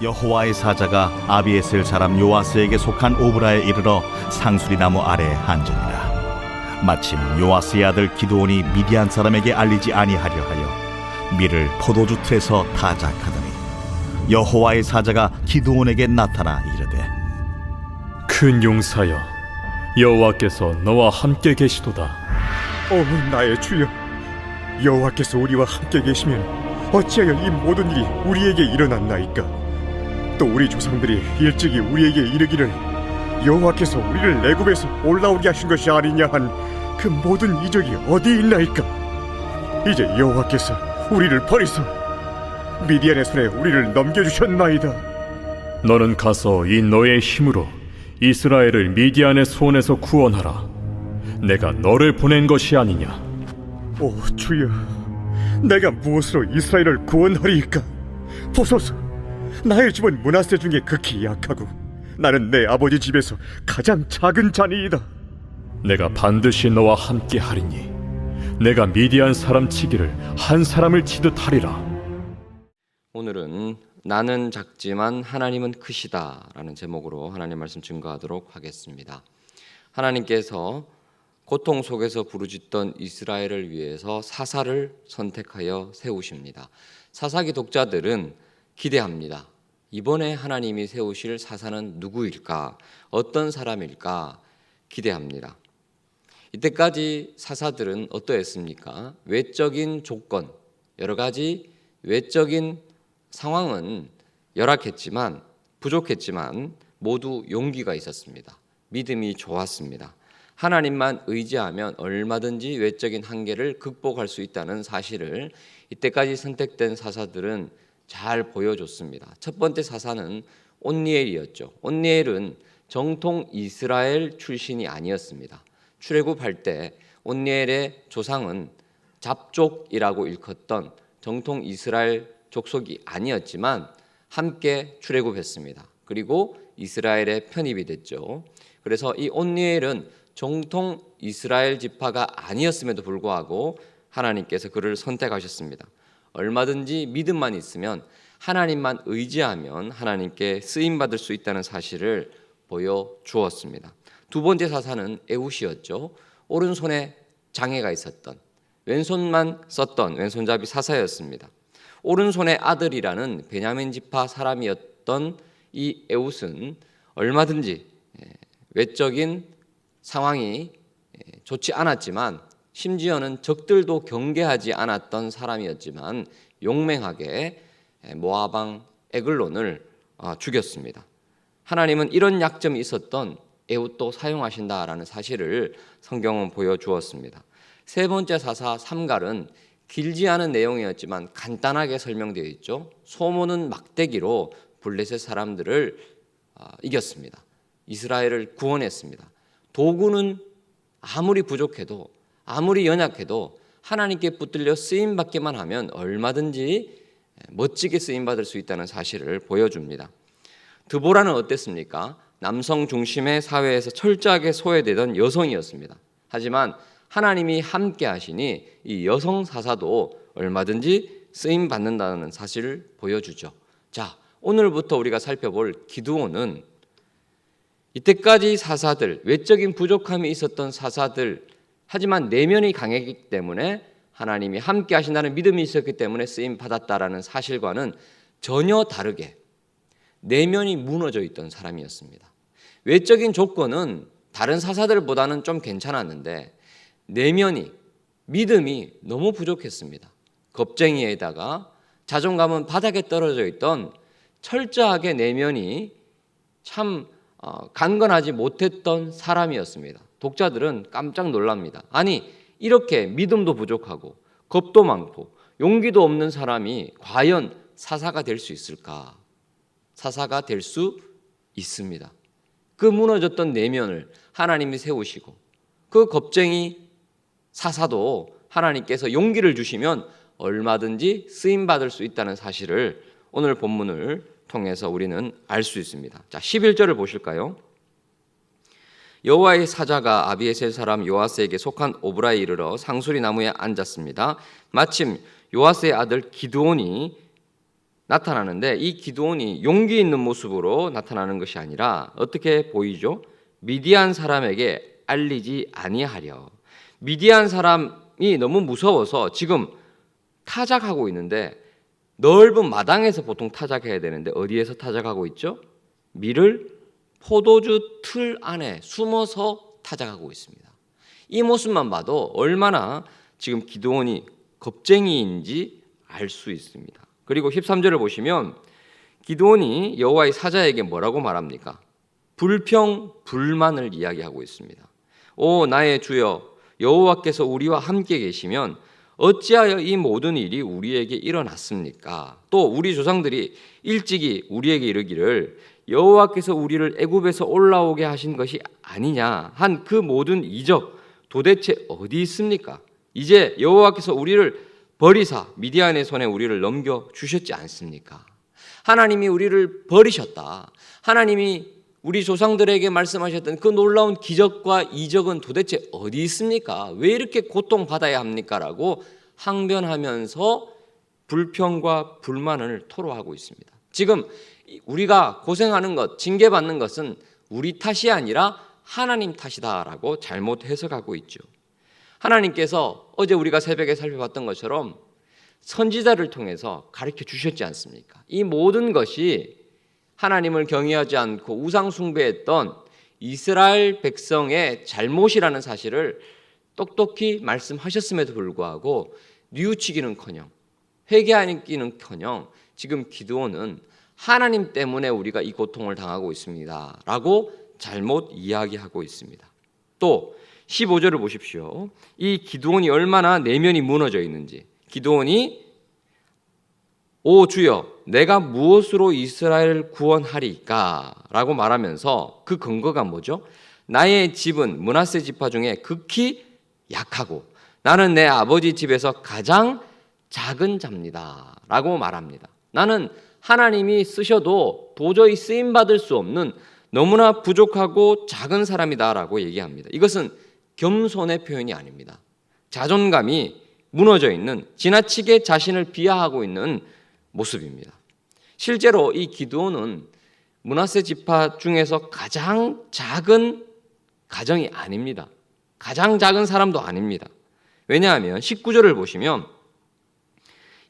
여호와의 사자가 아비에셀 사람 요아스에게 속한 오브라에 이르러 상수리 나무 아래에 앉으니라. 마침 요아스의 아들 기드온이 미디안 사람에게 알리지 아니하려 하여 밀을 포도주 틀에서 타작하더니 여호와의 사자가 기드온에게 나타나 이르되, 큰 용사여, 여호와께서 너와 함께 계시도다. 나의 주여, 여호와께서 우리와 함께 계시면 어찌하여 이 모든 일이 우리에게 일어났나이까? 또 우리 조상들이 일찍이 우리에게 이르기를 여호와께서 우리를 애굽에서 올라오게 하신 것이 아니냐 한 그 모든 이적이 어디 있나이까? 이제 여호와께서 우리를 버리소 미디안의 손에 우리를 넘겨주셨나이다. 너는 가서 이 너의 힘으로 이스라엘을 미디안의 손에서 구원하라. 내가 너를 보낸 것이 아니냐. 오 주여, 내가 무엇으로 이스라엘을 구원하리이까? 보소서, 나의 집은 므낫세 중에 극히 약하고 나는 내 아버지 집에서 가장 작은 자니이다. 내가 반드시 너와 함께 하리니 내가 미디안 사람 치기를 한 사람을 치듯 하리라. 오늘은 나는 작지만 하나님은 크시다 라는 제목으로 하나님 말씀 증거하도록 하겠습니다. 하나님께서 고통 속에서 부르짖던 이스라엘을 위해서 사사를 선택하여 세우십니다. 사사기 독자들은 기대합니다. 이번에 하나님이 세우실 사사는 누구일까? 어떤 사람일까? 기대합니다. 이때까지 사사들은 어떠했습니까? 외적인 조건, 여러 가지 외적인 상황은 열악했지만, 부족했지만 모두 용기가 있었습니다. 믿음이 좋았습니다. 하나님만 의지하면 얼마든지 외적인 한계를 극복할 수 있다는 사실을 이때까지 선택된 사사들은 잘 보여줬습니다. 첫 번째 사사는 온니엘이었죠. 온니엘은 정통 이스라엘 출신이 아니었습니다. 출애굽할 때 온니엘의 조상은 잡족이라고 일컫던 정통 이스라엘 족속이 아니었지만 함께 출애굽했습니다. 그리고 이스라엘에 편입이 됐죠. 그래서 이 온니엘은 정통 이스라엘 지파가 아니었음에도 불구하고 하나님께서 그를 선택하셨습니다. 얼마든지 믿음만 있으면, 하나님만 의지하면 하나님께 쓰임받을 수 있다는 사실을 보여주었습니다. 두 번째 사사는 에훗이었죠. 오른손에 장애가 있었던, 왼손만 썼던 왼손잡이 사사였습니다. 오른손의 아들이라는 베냐민 지파 사람이었던 이 에훗은 얼마든지 외적인 상황이 좋지 않았지만, 심지어는 적들도 경계하지 않았던 사람이었지만 용맹하게 모압 왕 에글론을 죽였습니다. 하나님은 이런 약점이 있었던 에훗도 사용하신다라는 사실을 성경은 보여주었습니다. 세 번째 사사 삼갈은 길지 않은 내용이었지만 간단하게 설명되어 있죠. 소모는 막대기로 블레셋 사람들을 이겼습니다. 이스라엘을 구원했습니다. 도구는 아무리 부족해도, 아무리 연약해도 하나님께 붙들려 쓰임받기만 하면 얼마든지 멋지게 쓰임받을 수 있다는 사실을 보여줍니다. 드보라는 어땠습니까? 남성 중심의 사회에서 철저하게 소외되던 여성이었습니다. 하지만 하나님이 함께 하시니 이 여성 사사도 얼마든지 쓰임받는다는 사실을 보여주죠. 자, 오늘부터 우리가 살펴볼 기드온은 이때까지 사사들, 외적인 부족함이 있었던 사사들, 하지만 내면이 강했기 때문에 하나님이 함께 하신다는 믿음이 있었기 때문에 쓰임 받았다라는 사실과는 전혀 다르게 내면이 무너져 있던 사람이었습니다. 외적인 조건은 다른 사사들보다는 좀 괜찮았는데 내면이, 믿음이 너무 부족했습니다. 겁쟁이에다가 자존감은 바닥에 떨어져 있던, 철저하게 내면이 참 강건하지 못했던 사람이었습니다. 독자들은 깜짝 놀랍니다. 아니, 이렇게 믿음도 부족하고 겁도 많고 용기도 없는 사람이 과연 사사가 될 수 있을까? 사사가 될 수 있습니다. 그 무너졌던 내면을 하나님이 세우시고 그 겁쟁이 사사도 하나님께서 용기를 주시면 얼마든지 쓰임받을 수 있다는 사실을 오늘 본문을 통해서 우리는 알 수 있습니다. 자, 11절을 보실까요? 여호와의 사자가 아비에셀 사람 요아스에게 속한 오브라에 이르러 상수리 나무에 앉았습니다. 마침 요아스의 아들 기드온이 나타나는데 이 기드온이 용기 있는 모습으로 나타나는 것이 아니라 어떻게 보이죠? 미디안 사람에게 알리지 아니하려. 미디안 사람이 너무 무서워서 지금 타작하고 있는데 넓은 마당에서 보통 타작해야 되는데 어디에서 타작하고 있죠? 밀을 포도주 틀 안에 숨어서 타작하고 있습니다. 이 모습만 봐도 얼마나 지금 기드온이 겁쟁이인지 알 수 있습니다. 그리고 13절을 보시면 기드온이 여호와의 사자에게 뭐라고 말합니까? 불평, 불만을 이야기하고 있습니다. 오 나의 주여, 여호와께서 우리와 함께 계시면 어찌하여 이 모든 일이 우리에게 일어났습니까? 또 우리 조상들이 일찍이 우리에게 이르기를 여호와께서 우리를 애굽에서 올라오게 하신 것이 아니냐 한 그 모든 이적 도대체 어디 있습니까? 이제 여호와께서 우리를 버리사 미디안의 손에 우리를 넘겨 주셨지 않습니까? 하나님이 우리를 버리셨다. 하나님이 우리 조상들에게 말씀하셨던 그 놀라운 기적과 이적은 도대체 어디 있습니까? 왜 이렇게 고통받아야 합니까? 라고 항변하면서 불평과 불만을 토로하고 있습니다. 지금 우리가 고생하는 것, 징계받는 것은 우리 탓이 아니라 하나님 탓이다라고 잘못 해석하고 있죠. 하나님께서 어제 우리가 새벽에 살펴봤던 것처럼 선지자를 통해서 가르쳐 주셨지 않습니까? 이 모든 것이 하나님을 경외하지 않고 우상 숭배했던 이스라엘 백성의 잘못이라는 사실을 똑똑히 말씀하셨음에도 불구하고 뉘우치기는커녕 회개하기는커녕 지금 기드온은 하나님 때문에 우리가 이 고통을 당하고 있습니다 라고 잘못 이야기하고 있습니다. 또 15절을 보십시오. 이 기드온이 얼마나 내면이 무너져 있는지. 기드온이 오 주여 내가 무엇으로 이스라엘을 구원하리까? 라고 말하면서 그 근거가 뭐죠? 나의 집은 므낫세 지파 중에 극히 약하고 나는 내 아버지 집에서 가장 작은 자입니다 라고 말합니다. 나는 하나님이 쓰셔도 도저히 쓰임받을 수 없는 너무나 부족하고 작은 사람이다 라고 얘기합니다. 이것은 겸손의 표현이 아닙니다. 자존감이 무너져 있는, 지나치게 자신을 비하하고 있는 모습입니다. 실제로 이 기드온은 므낫세 지파 중에서 가장 작은 가정이 아닙니다. 가장 작은 사람도 아닙니다. 왜냐하면 19절을 보시면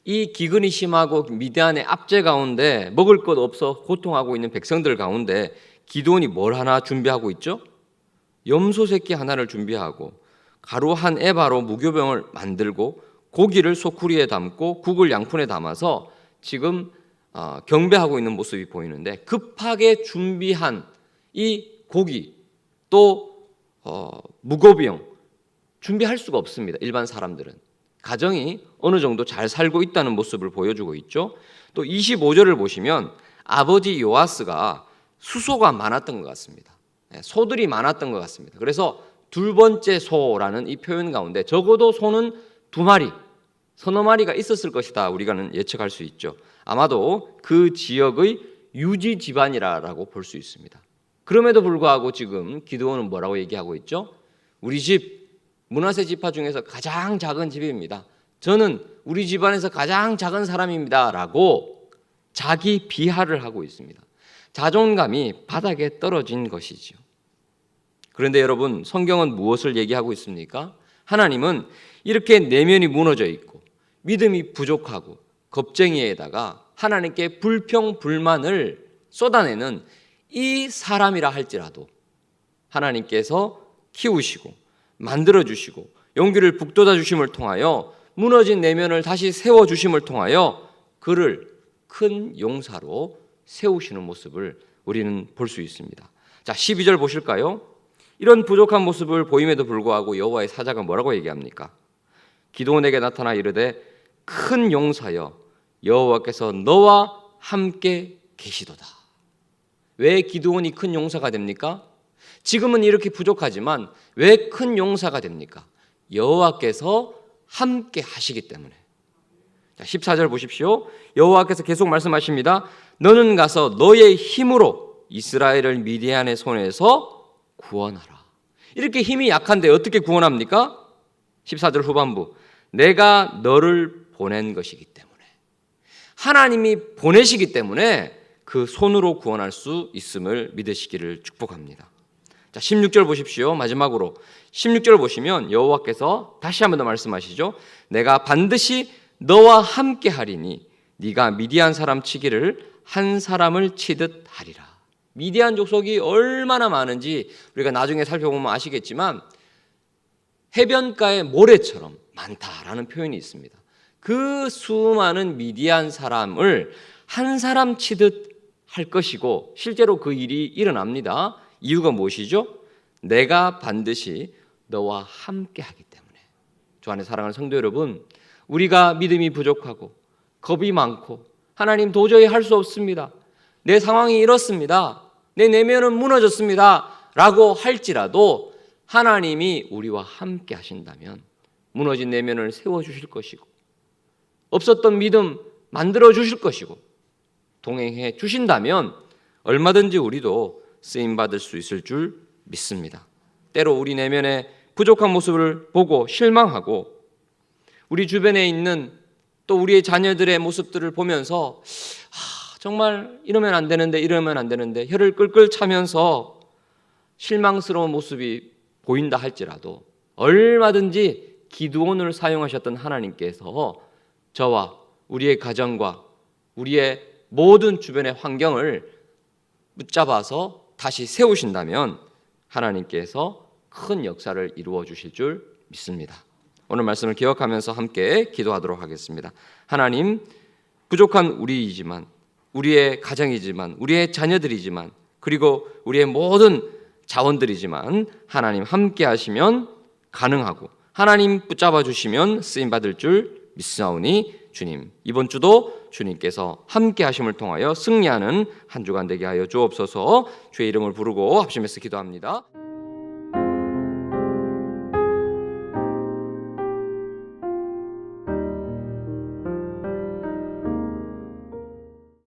이 기근이 심하고 미디안의 압제 가운데 먹을 것 없어 고통하고 있는 백성들 가운데 기드온이 뭘 하나 준비하고 있죠? 염소 새끼 하나를 준비하고 가루 한 에바로 무교병을 만들고 고기를 소쿠리에 담고 국을 양푼에 담아서 지금 경배하고 있는 모습이 보이는데 급하게 준비한 이 고기 또 무고병 준비할 수가 없습니다. 일반 사람들은. 가정이 어느 정도 잘 살고 있다는 모습을 보여주고 있죠. 또 25절을 보시면 아버지 요아스가 수소가 많았던 것 같습니다. 소들이 많았던 것 같습니다. 그래서 두 번째 소라는 이 표현 가운데 적어도 소는 2마리, 서너 마리가 있었을 것이다 우리가는 예측할 수 있죠. 아마도 그 지역의 유지 집안이라고 볼 수 있습니다. 그럼에도 불구하고 지금 기드온은 뭐라고 얘기하고 있죠? 우리 집 므낫세 지파 중에서 가장 작은 집입니다. 저는 우리 집안에서 가장 작은 사람입니다 라고 자기 비하를 하고 있습니다. 자존감이 바닥에 떨어진 것이지요. 그런데 여러분, 성경은 무엇을 얘기하고 있습니까? 하나님은 이렇게 내면이 무너져 있고 믿음이 부족하고 겁쟁이에다가 하나님께 불평 불만을 쏟아내는 이 사람이라 할지라도 하나님께서 키우시고 만들어주시고 용기를 북돋아 주심을 통하여 무너진 내면을 다시 세워주심을 통하여 그를 큰 용사로 세우시는 모습을 우리는 볼 수 있습니다. 자, 12절 보실까요? 이런 부족한 모습을 보임에도 불구하고 여호와의 사자가 뭐라고 얘기합니까? 기드온에게 나타나 이르되 큰 용사여 여호와께서 너와 함께 계시도다. 왜 기드온이 큰 용사가 됩니까? 지금은 이렇게 부족하지만 왜 큰 용사가 됩니까? 여호와께서 함께 하시기 때문에. 자, 14절 보십시오. 여호와께서 계속 말씀하십니다. 너는 가서 너의 힘으로 이스라엘을 미디안의 손에서 구원하라. 이렇게 힘이 약한데 어떻게 구원합니까? 14절 후반부. 내가 너를 보낸 것이기 때문에. 하나님이 보내시기 때문에 그 손으로 구원할 수 있음을 믿으시기를 축복합니다. 자, 16절 보십시오. 마지막으로 16절 보시면 여호와께서 다시 한 번 더 말씀하시죠. 내가 반드시 너와 함께 하리니 네가 미디안 사람 치기를 한 사람을 치듯 하리라. 미디안 족속이 얼마나 많은지 우리가 나중에 살펴보면 아시겠지만 해변가의 모래처럼 많다라는 표현이 있습니다. 그 수많은 미디안 사람을 한 사람 치듯 할 것이고 실제로 그 일이 일어납니다. 이유가 무엇이죠? 내가 반드시 너와 함께 하기 때문에. 주 안에 사랑하는 성도 여러분, 우리가 믿음이 부족하고 겁이 많고 하나님 도저히 할 수 없습니다. 내 상황이 이렇습니다. 내 내면은 무너졌습니다. 라고 할지라도 하나님이 우리와 함께 하신다면 무너진 내면을 세워주실 것이고 없었던 믿음 만들어 주실 것이고 동행해 주신다면 얼마든지 우리도 쓰임받을 수 있을 줄 믿습니다. 때로 우리 내면의 부족한 모습을 보고 실망하고 우리 주변에 있는 또 우리의 자녀들의 모습들을 보면서 정말 이러면 안 되는데 이러면 안 되는데 혀를 끌끌 차면서 실망스러운 모습이 보인다 할지라도 얼마든지 기드온을 사용하셨던 하나님께서 저와 우리의 가정과 우리의 모든 주변의 환경을 붙잡아서 다시 세우신다면 하나님께서 큰 역사를 이루어 주실 줄 믿습니다. 오늘 말씀을 기억하면서 함께 기도하도록 하겠습니다. 하나님, 부족한 우리이지만 우리의 가정이지만 우리의 자녀들이지만 그리고 우리의 모든 자원들이지만 하나님 함께 하시면 가능하고 하나님 붙잡아 주시면 쓰임 받을 줄 믿사오니 주님, 이번 주도 주님께서 함께 하심을 통하여 승리하는 한 주간 되게 하여 주옵소서. 주의 이름을 부르고 합심해서 기도합니다.